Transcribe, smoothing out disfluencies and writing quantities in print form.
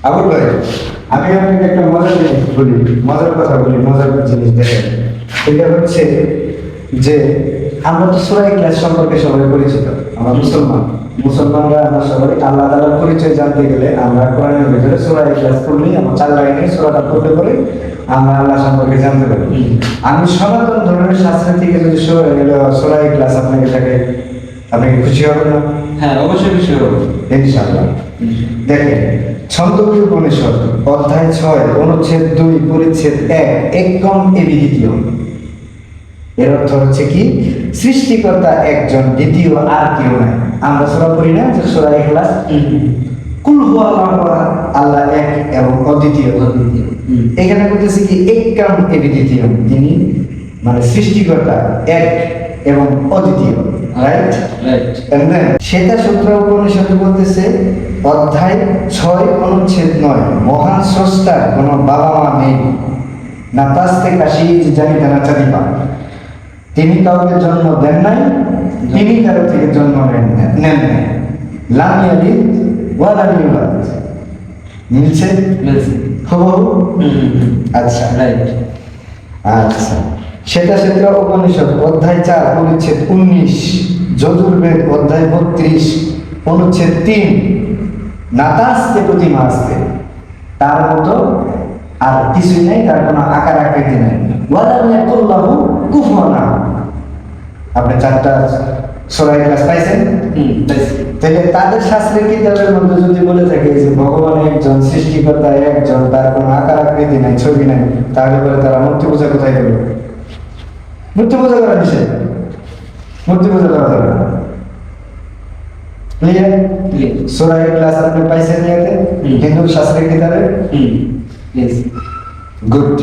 আবুল ভাই, আমি আপনাকে একটা মজার জিনিস বলি, মজার কথা বলি, মজার জিনিস দেখেন। এটা হচ্ছে যে আমরা তো সূরা ইখলাস সম্পর্কে সবাই পরিচিত। আমরা মুসলমানরা আমরা সবাই আল্লাহ তাআলার পরিচয় জানতে গেলে আমরা কোরআনের ভিতরে সূরা ইখলাস পড়লেই আমরা 4 লাইনে সূরাটা পড়তে পারি, আমরা আল্লাহ সম্পর্কে জানতে পারি। আমি সনাতন ধর্মের শাস্ত্র থেকে যদি সূরা ইখলাস আপনাকে থাকে, আপনি কি খুশি হবেন না? হ্যাঁ, অবশ্যই খুশি হব ইনশাআল্লাহ। দেখেন, ছন্দোবীয় উপনিষদ অধ্যায় 6 অনুচ্ছেদ 2 পরিচ্ছেদ 1 একম এবিদ্বিতীয়। এর অর্থ হচ্ছে কি, সৃষ্টিকর্তা একজন, দ্বিতীয় আর কেউ নাই। আমরা সূরা পড়ি না যে সূরা ইখলাস, কুল হুয়াল্লাহু আহাদ, আল্লাহ এক এবং অদ্বিতীয়। এখানে বলতেছে কি একম এবিদ্বিতীয়, তিনি মানে সৃষ্টিকর্তা এক এবং অদ্বিতীয়। Right right. এন্ড দেন শ্বেতাসূত্র উপনিষদে বলতেছে অধ্যায় 6 অনুচ্ছেদ 9 মহান স্রষ্টার কোনো বাবা মা নেই, না তাস্তে কাশি জানিতে না চাঁদিপা। তিনি কাউকে জন্ম দেন নাই, তিনি কারো থেকে জন্ম নেন নাই। লাম ইয়ালিদ ওয়া লাম ইউলাদ। মিলছে? হুবহু? আচ্ছা, রাইট। আচ্ছা, শ্বেতাসূত্র উপনিষদ অধ্যায় 4 অনুচ্ছেদ 19 যজুর্বেদ অধ্যায় 32 অনুচ্ছেদ 3 নাতাস্তে প্রতিমা আসতে, তার মতো আর কিছুই নাই, তার কোনো আকার আকৃতি নাই। ওয়ালাম ইয়াকুল্লাহু কুফুয়ান আহাদ। আপনি 4টা সূরা ইখলাস পাইছেন? তাহলে তাদের শাস্ত্রের কিতাবের মধ্যে যদি বলে থাকে যে ভগবান একজন, সৃষ্টিকর্তা একজন, তার কোনো আকার আকৃতি নাই, ছবি নাই, তাহলে পরে তারা মূর্তি পূজা কোথায় দেবে? মূর্তি পূজা করা নিষেধ, মূর্তি পূজা করা যাবে না। ক্লিয়ার? সূরা ইখলাস আপনি পাইছেন ইয়াতে হিন্দু শাস্ত্রের কিতাবে? গুড।